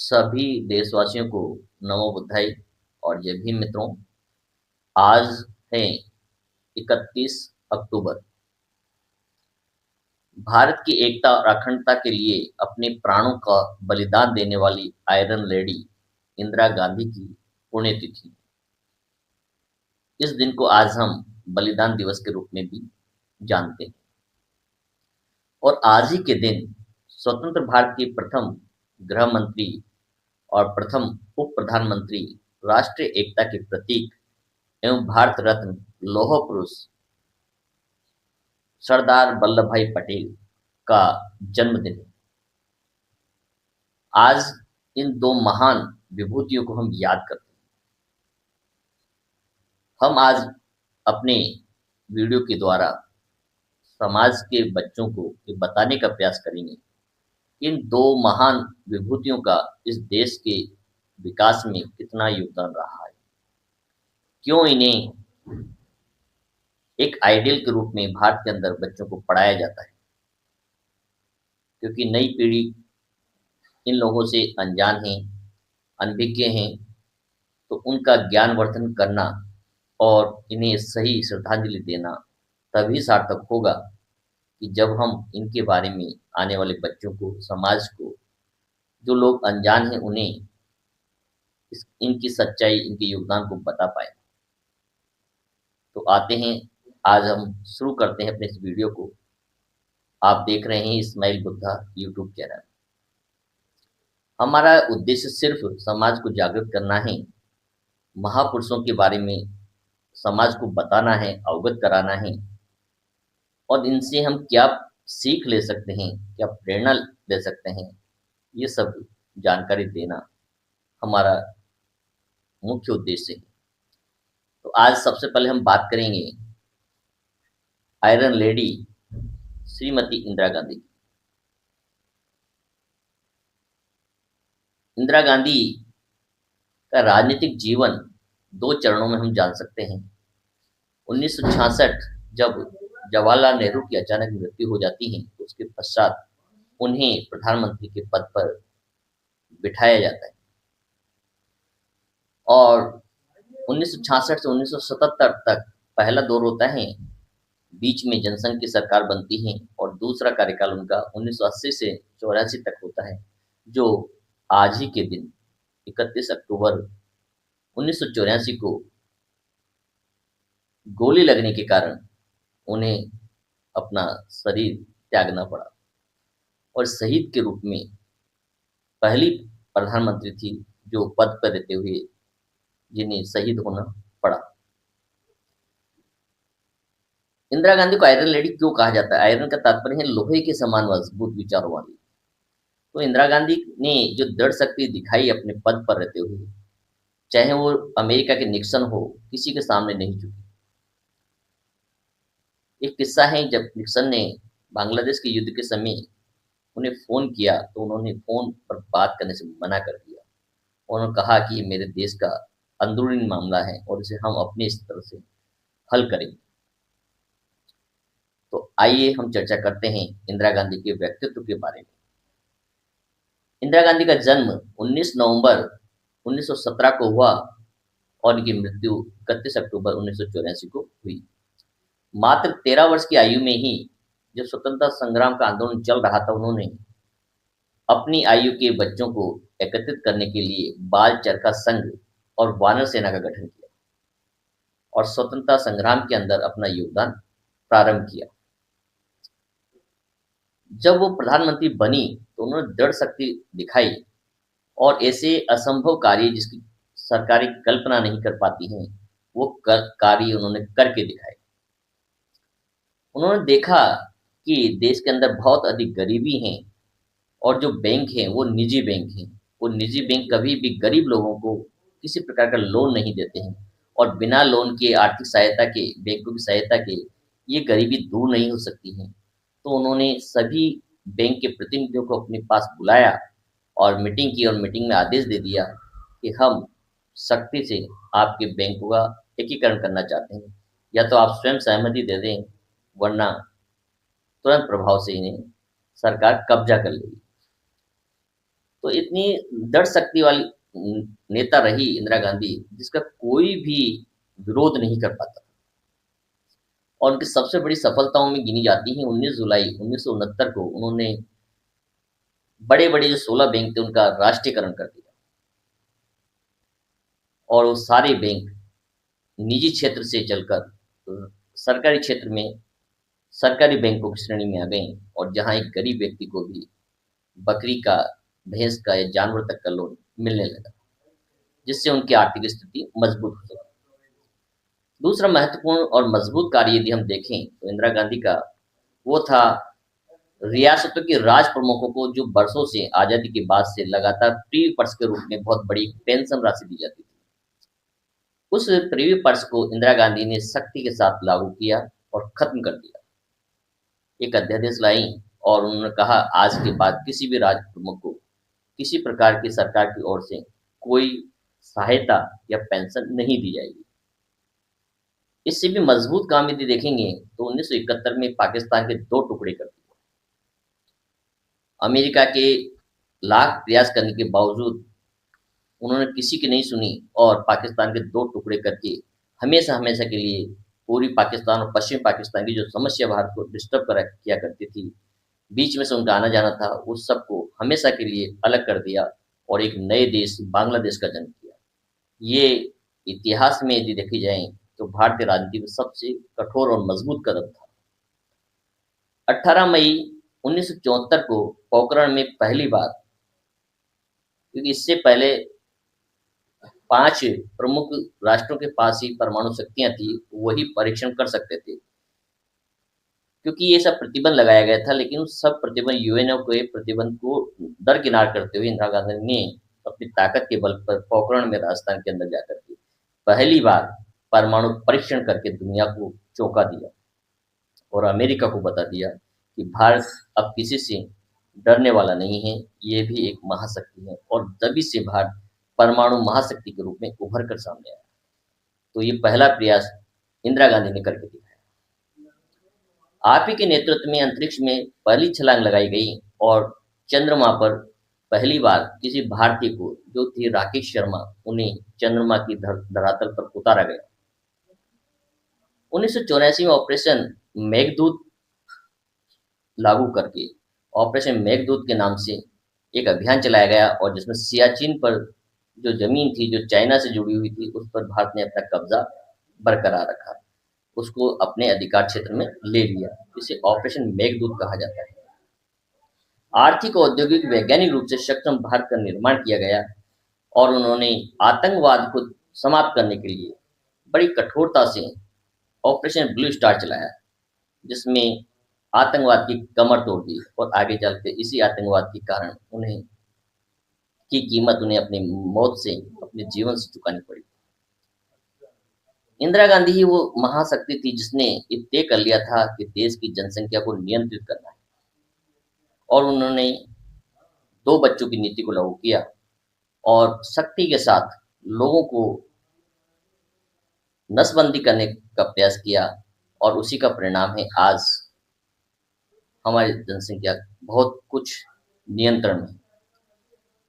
सभी देशवासियों को नमो बुद्धाय। और जय भीम मित्रों। आज है 31 अक्टूबर। भारत की एकता और अखंडता के लिए अपने प्राणों का बलिदान देने वाली आयरन लेडी इंदिरा गांधी की पुण्यतिथि। इस दिन को आज हम बलिदान दिवस के रूप में भी जानते हैं। और आज ही के दिन स्वतंत्र भारत की प्रथम गृह मंत्री और प्रथम उप प्रधानमंत्री, राष्ट्रीय एकता के प्रतीक एवं भारत रत्न लौह पुरुष सरदार वल्लभ भाई पटेल का जन्मदिन है। आज इन दो महान विभूतियों को हम याद करते हैं। हम आज अपने वीडियो के द्वारा समाज के बच्चों को ये बताने का प्रयास करेंगे कि इन दो महान विभूतियों का इस देश के विकास में कितना योगदान रहा है, क्यों इन्हें एक आइडियल के रूप में भारत के अंदर बच्चों को पढ़ाया जाता है। क्योंकि नई पीढ़ी इन लोगों से अनजान है, अनभिज्ञ हैं, तो उनका ज्ञानवर्धन करना और इन्हें सही श्रद्धांजलि देना तभी सार्थक होगा कि जब हम इनके बारे में आने वाले बच्चों को, समाज को, जो लोग अनजान हैं, उन्हें इनकी सच्चाई, इनके योगदान को बता पाए। तो आते हैं, आज हम शुरू करते हैं अपने इस वीडियो को। आप देख रहे हैं इस्माइल बुद्धा यूट्यूब चैनल। हमारा उद्देश्य सिर्फ समाज को जागृत करना है, महापुरुषों के बारे में समाज को बताना है, अवगत कराना है और इनसे हम क्या सीख ले सकते हैं, क्या प्रेरणा ले सकते हैं, ये सब जानकारी देना हमारा मुख्य उद्देश्य है। तो आज सबसे पहले हम बात करेंगे आयरन लेडी श्रीमती इंदिरा गांधी। इंदिरा गांधी का राजनीतिक जीवन दो चरणों में हम जान सकते हैं। 1966 जब जवाहरलाल नेहरू की अचानक मृत्यु हो जाती है, तो उसके पश्चात उन्हें प्रधानमंत्री के पद पर बिठाया जाता है और 1966 से 1977 तक पहला दौर होता है, बीच में जनसंघ की सरकार बनती है और दूसरा कार्यकाल उनका 1980 से 84 तक होता है, जो आज ही के दिन 31 अक्टूबर 1984 को गोली लगने के कारण उन्हें अपना शरीर त्यागना पड़ा और शहीद के रूप में पहली प्रधानमंत्री थी जो पद पर रहते हुए जिन्हें शहीद होना पड़ा। इंदिरा गांधी को आयरन लेडी क्यों कहा जाता है? आयरन का तात्पर्य है लोहे के समान मजबूत विचारों वाली। तो इंदिरा गांधी ने जो दृढ़ शक्ति दिखाई अपने पद पर रहते हुए, चाहे वो अमेरिका के निक्सन हो, किसी के सामने नहीं झुकी। एक किस्सा है, जब निक्सन ने बांग्लादेश के युद्ध के समय उन्हें फोन किया तो उन्होंने फोन पर बात करने से मना कर दिया। उन्होंने कहा कि ये मेरे देश का अंदरूनी मामला है और इसे हम अपने स्तर से हल करेंगे। तो आइए हम चर्चा करते हैं इंदिरा गांधी के व्यक्तित्व के बारे में। इंदिरा गांधी का जन्म 19 नवंबर 1917 को हुआ और इनकी मृत्यु 31 अक्टूबर 1984 को हुई। मात्र 13 वर्ष की आयु में ही, जब स्वतंत्रता संग्राम का आंदोलन चल रहा था, उन्होंने अपनी आयु के बच्चों को एकत्रित करने के लिए बाल चरखा संघ और वानर सेना का गठन किया और स्वतंत्रता संग्राम के अंदर अपना योगदान प्रारंभ किया। जब वो प्रधानमंत्री बनी तो उन्होंने दृढ़ शक्ति दिखाई और ऐसे असंभव कार्य जिसकी सरकारें कल्पना नहीं कर पाती हैं, वो कार्य उन्होंने करके दिखाए। उन्होंने देखा कि देश के अंदर बहुत अधिक गरीबी है और जो बैंक हैं वो निजी बैंक हैं। वो निजी बैंक कभी भी गरीब लोगों को किसी प्रकार का लोन नहीं देते हैं और बिना लोन के, आर्थिक सहायता के, बैंकों की सहायता के ये गरीबी दूर नहीं हो सकती है। तो उन्होंने सभी बैंक के प्रतिनिधियों को अपने पास बुलाया और मीटिंग की और मीटिंग में आदेश दे दिया कि हम सख्ती से आपके बैंकों का एकीकरण करना चाहते हैं, या तो आप स्वयं सहमति दे दें, वरना तुरंत प्रभाव से इन्हें सरकार कब्जा कर लेगी। तो इतनी दृढ़ शक्ति वाली नेता रही इंदिरा गांधी, जिसका कोई भी विरोध नहीं कर पाता। और उनकी सबसे बड़ी सफलताओं में गिनी जाती है 19 जुलाई 1969 को उन्होंने बड़े-बड़े जो 16 बैंक थे उनका राष्ट्रीयकरण कर दिया और वो सारे बैंक निजी क्षेत्र से चलकर सरकारी क्षेत्र में सरकारी बैंकों की श्रेणी में आ गए और जहाँ एक गरीब व्यक्ति को भी बकरी का, भैंस का या जानवर तक का लोन मिलने लगा, जिससे उनकी आर्थिक स्थिति मजबूत हो सकी। दूसरा महत्वपूर्ण और मजबूत कार्य यदि हम देखें तो इंदिरा गांधी का वो था रियासतों के राज प्रमुखों को जो वर्षों से आज़ादी के बाद से लगातार प्रीवी पर्स के रूप में बहुत बड़ी पेंशन राशि दी जाती थी। उस प्रीवी पर्स को इंदिरा गांधी ने सख्ती के साथ लागू किया और खत्म कर दिया। एक अध्यादेश लाई और उन्होंने कहा आज के बाद किसी भी राज प्रमुख को किसी प्रकार की सरकार की ओर से कोई सहायता या पेंशन नहीं दी जाएगी। इससे भी मजबूत काम यदि देखेंगे तो 1971 में पाकिस्तान के 2 टुकड़े कर दिए। अमेरिका के लाख प्रयास करने के बावजूद उन्होंने किसी की नहीं सुनी और पाकिस्तान के 2 टुकड़े करके हमेशा-हमेशा के लिए पूरी पाकिस्तान और पश्चिम पाकिस्तान की जो समस्या भारत को डिस्टर्ब करा किया करती थी, बीच में से उनका आना-जाना था, उस सबको हमेशा के लिए अलग कर दिया और एक नए देश बांग्लादेश का जन्म किया। ये इतिहास में यदि देखी जाए तो भारतीय राजनीति में सबसे कठोर और मजबूत कदम था। 18 मई 1974 को पोखरण में पहली बार, क्योंकि इससे पहले 5 प्रमुख राष्ट्रों के पास ही परमाणु शक्तियाँ थी, वही परीक्षण कर सकते थे। क्योंकि ये सब प्रतिबंध लगाया गया था, लेकिन उस सब प्रतिबंध यूएनओ के प्रतिबंध को दरकिनार करते हुए इंदिरा गांधी ने अपनी ताकत के बल पर पोखरण में राजस्थान के अंदर जाकर के पहली बार परमाणु परीक्षण करके दुनिया को चौंका दिया और अमेरिका को बता दिया कि भारत अब किसी से डरने वाला नहीं है, ये भी एक महाशक्ति है और तभी से भारत परमाणु महाशक्ति के रूप में उभर कर सामने आया। तो ये पहला प्रयास इंदिरा गांधी ने करके दिखाया। आप ही के नेतृत्व में अंतरिक्ष में पहली छलांग लगाई गई और चंद्रमा पर पहली बार किसी भारतीय को, जो थे राकेश शर्मा, उन्हें चंद्रमा की धरातल पर उतारा गया। 1984 में ऑपरेशन मेघदूत लागू करके ऑपरेशन मेघदूत के नाम से एक अभियान चलाया गया और जिसमें सियाचिन पर जो जमीन थी जो चाइना से जुड़ी हुई थी उस पर भारत ने अपना कब्जा बरकरार रखा, उसको अपने अधिकार क्षेत्र में ले लिया। इसे ऑपरेशन मेघदूत कहा जाता है। आर्थिक और औद्योगिक वैज्ञानिक रूप से सक्षम भारत का निर्माण किया गया और उन्होंने आतंकवाद को समाप्त करने के लिए बड़ी कठोरता से ऑपरेशन ब्लू स्टार चलाया, जिसमें आतंकवाद की कमर तोड़ दी और आगे चलकर इसी आतंकवाद के कारण उन्हें की कीमत उन्हें अपनी मौत से, अपने जीवन से चुकानी पड़ी। इंदिरा गांधी ही वो महाशक्ति थी जिसने ये तय कर लिया था कि देश की जनसंख्या को नियंत्रित करना है और उन्होंने 2 बच्चों की नीति को लागू किया और शक्ति के साथ लोगों को नसबंदी करने का प्रयास किया और उसी का परिणाम है आज हमारी जनसंख्या बहुत कुछ नियंत्रण में।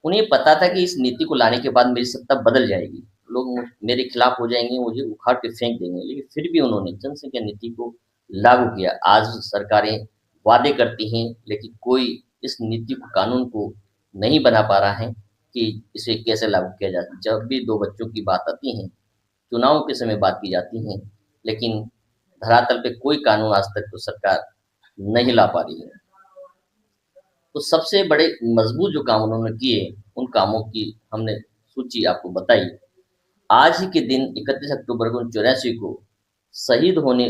उन्हें पता था कि इस नीति को लाने के बाद मेरी सत्ता बदल जाएगी, लोग मेरे खिलाफ हो जाएंगे, मुझे उखाड़ के फेंक देंगे, लेकिन फिर भी उन्होंने जनसंख्या नीति को लागू किया। आज सरकारें वादे करती हैं लेकिन कोई इस नीति को, कानून को नहीं बना पा रहा है कि इसे कैसे लागू किया जाए। जब भी 2 बच्चों की बात आती है, चुनावों के समय बात की जाती है, लेकिन धरातल पे कोई कानून आज तक तो सरकार नहीं ला पा रही है। तो सबसे बड़े मजबूत जो काम उन्होंने किए, उन कामों की हमने सूची आपको बताई। आज ही के दिन 31 अक्टूबर को 84 को शहीद होने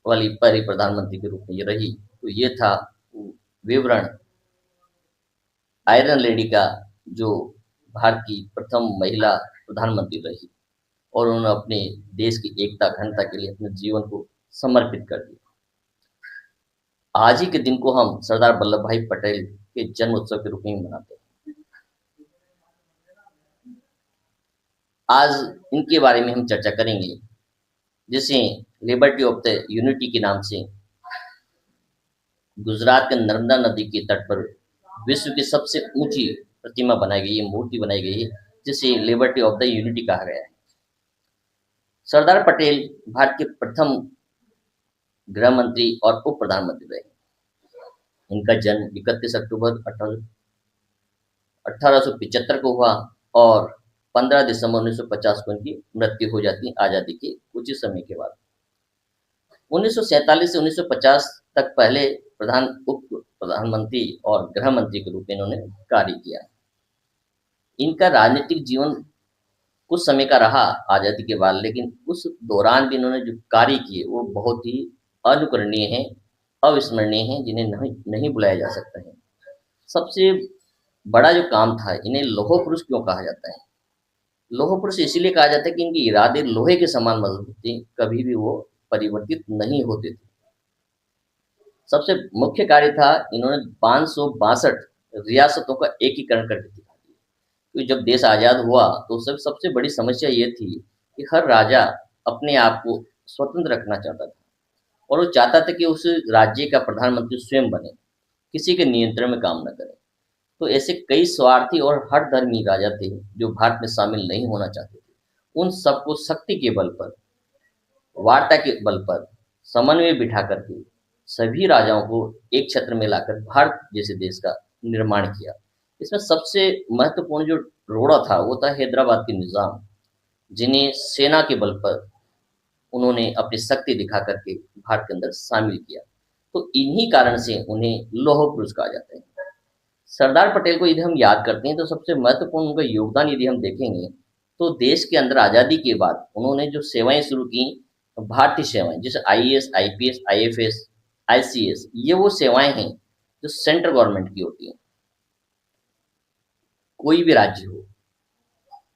वाली पहली प्रधानमंत्री के रूप में ये रही। तो ये था विवरण आयरन लेडी का, जो भारत की प्रथम महिला प्रधानमंत्री रही और उन्होंने अपने देश की एकता अखंडता के लिए अपने जीवन को समर्पित कर दिया। आज ही के दिन को हम सरदार वल्लभ भाई पटेल के जन्म उत्सव के रूप में मनाते हैं। आज इनके बारे में हम चर्चा करेंगे, जिसे लिबर्टी ऑफ द यूनिटी के नाम से गुजरात के नर्मदा नदी के तट पर विश्व की सबसे ऊंची प्रतिमा बनाई गई है, मूर्ति बनाई गई है, जिसे लिबर्टी ऑफ द यूनिटी कहा गया है। सरदार पटेल भारत के प्रथम गृह मंत्री और उप प्रधानमंत्री रहे। इनका जन्म 31 अक्टूबर 1875 को हुआ और 15 दिसंबर 1950 को इनकी मृत्यु हो जाती है आज़ादी के कुछ ही समय के बाद। 1947 से 1950 तक पहले उप प्रधानमंत्री और गृह मंत्री के रूप में इन्होंने कार्य किया। इनका राजनीतिक जीवन कुछ समय का रहा आज़ादी के बाद, लेकिन उस दौरान भी इन्होंने जो कार्य किए वो बहुत ही अनुकरणीय हैं, अविस्मरणीय हैं, जिन्हें नहीं नहीं भुलाया जा सकता है। सबसे बड़ा जो काम था, इन्हें लौह पुरुष क्यों कहा जाता है? लौह पुरुष इसीलिए कहा जाता है कि इनके इरादे लोहे के समान मजबूत थे, कभी भी वो परिवर्तित नहीं होते थे। सबसे मुख्य कार्य था, इन्होंने 562 रियासतों का एकीकरण करके दिखा दिया। तो जब देश आज़ाद हुआ तो सबसे बड़ी समस्या ये थी कि हर राजा अपने आप को स्वतंत्र रखना चाहता था और वो चाहता था कि उस राज्य का प्रधानमंत्री स्वयं बने, किसी के नियंत्रण में काम न करे। तो ऐसे कई स्वार्थी और हठधर्मी राजा थे जो भारत में शामिल नहीं होना चाहते थे। उन सबको शक्ति के बल पर, वार्ता के बल पर समन्वय बिठा करके सभी राजाओं को एक छत्र में लाकर भारत जैसे देश का निर्माण किया। इसमें सबसे महत्वपूर्ण जो रोड़ा था वो था हैदराबाद के निज़ाम, जिन्हें सेना के बल पर उन्होंने अपनी शक्ति दिखा करके भारत के अंदर शामिल किया। तो इन्हीं कारण से उन्हें लौह पुरुष कहा जाता है। सरदार पटेल को यदि हम याद करते हैं तो सबसे महत्वपूर्ण उनका योगदान यदि हम देखेंगे तो देश के अंदर आज़ादी के बाद उन्होंने जो सेवाएं शुरू की, भारतीय सेवाएं, जैसे आईएएस, आईपीएस, आईएफएस, आईसीएस, ये वो सेवाएं हैं जो सेंट्रल गवर्नमेंट की होती हैं। कोई भी राज्य हो,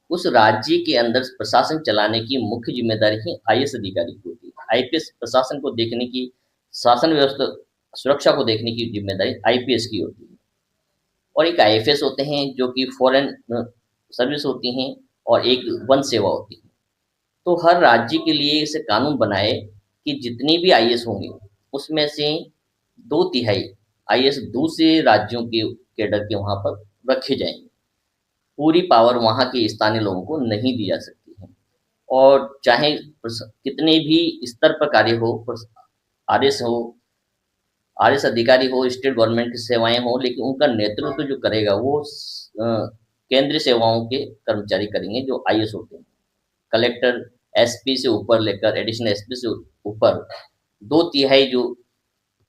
उस राज्य के अंदर प्रशासन चलाने की मुख्य जिम्मेदारी ही आईएएस अधिकारी की होती है। आईपीएस प्रशासन को देखने की, शासन व्यवस्था सुरक्षा को देखने की जिम्मेदारी आईपीएस की होती है। और एक आईएफएस होते हैं जो कि फॉरेन सर्विस होती हैं, और एक वन सेवा होती है। तो हर राज्य के लिए इसे कानून बनाए कि जितने भी आईएएस होंगे उसमें से 2/3 आईएएस दूसरे राज्यों के कैडर के वहाँ पर रखे जाएंगे। पूरी पावर वहाँ के स्थानीय लोगों को नहीं दी जा सकती है, और चाहे कितने भी स्तर पर कार्य हो, आरएस हो, आरएस अधिकारी हो, स्टेट गवर्नमेंट की सेवाएं हो, लेकिन उनका नेतृत्व जो करेगा वो केंद्रीय सेवाओं के कर्मचारी करेंगे जो आईएएस होते हैं। कलेक्टर, एसपी से ऊपर लेकर एडिशनल एसपी से ऊपर 2/3 जो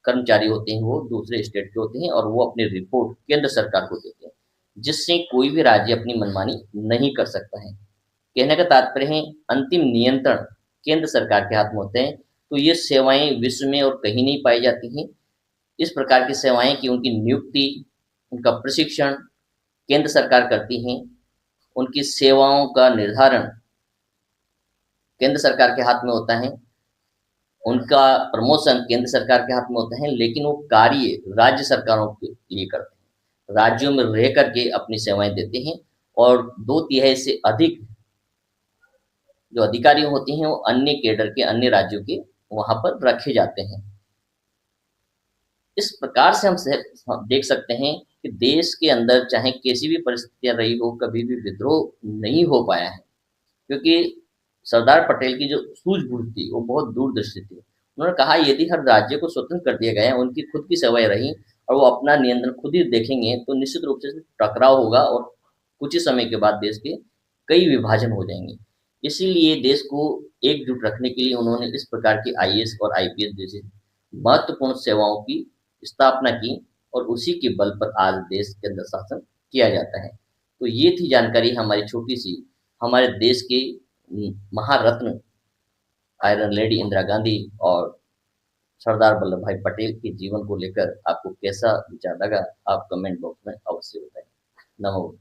कर्मचारी होते हैं वो दूसरे स्टेट के होते हैं, और वो अपनी रिपोर्ट केंद्र सरकार को देते हैं, जिससे कोई भी राज्य अपनी मनमानी नहीं कर सकता है। कहने का तात्पर्य है, अंतिम नियंत्रण केंद्र सरकार के हाथ में होते हैं। तो ये सेवाएं विश्व में और कहीं नहीं पाई जाती हैं। इस प्रकार की सेवाएं कि उनकी नियुक्ति, उनका प्रशिक्षण केंद्र सरकार करती हैं, उनकी सेवाओं का निर्धारण केंद्र सरकार के हाथ में होता है, उनका प्रमोशन केंद्र सरकार के हाथ में होता है, लेकिन वो कार्य राज्य सरकारों के लिए करते हैं। राज्यों में रह करके अपनी सेवाएं देते हैं, और 2/3 से अधिक जो अधिकारी होते हैं वो अन्य कैडर के, अन्य राज्यों के वहाँ पर रखे जाते हैं। इस प्रकार से हम देख सकते हैं कि देश के अंदर चाहे कैसी भी परिस्थितियाँ रही हो, कभी भी विद्रोह नहीं हो पाया है, क्योंकि सरदार पटेल की जो सूझबूझ थी वो बहुत दूरदर्शी थी। उन्होंने कहा, यदि हर राज्य को स्वतंत्र कर दिया गया, उनकी खुद की सेवाएं रही और वो अपना नियंत्रण खुद ही देखेंगे, तो निश्चित रूप से टकराव होगा और कुछ ही समय के बाद देश के कई विभाजन हो जाएंगे। इसीलिए देश को एकजुट रखने के लिए उन्होंने इस प्रकार की आईएएस और आईपीएस जैसी महत्वपूर्ण सेवाओं की स्थापना की, और उसी के बल पर आज देश के अंदर शासन किया जाता है। तो ये थी जानकारी हमारी छोटी सी, हमारे देश के महारत्न आयरन लेडी इंदिरा गांधी और सरदार वल्लभ भाई पटेल के जीवन को लेकर आपको कैसा विचार लगा, आप कमेंट बॉक्स में अवश्य बताएं। नमो।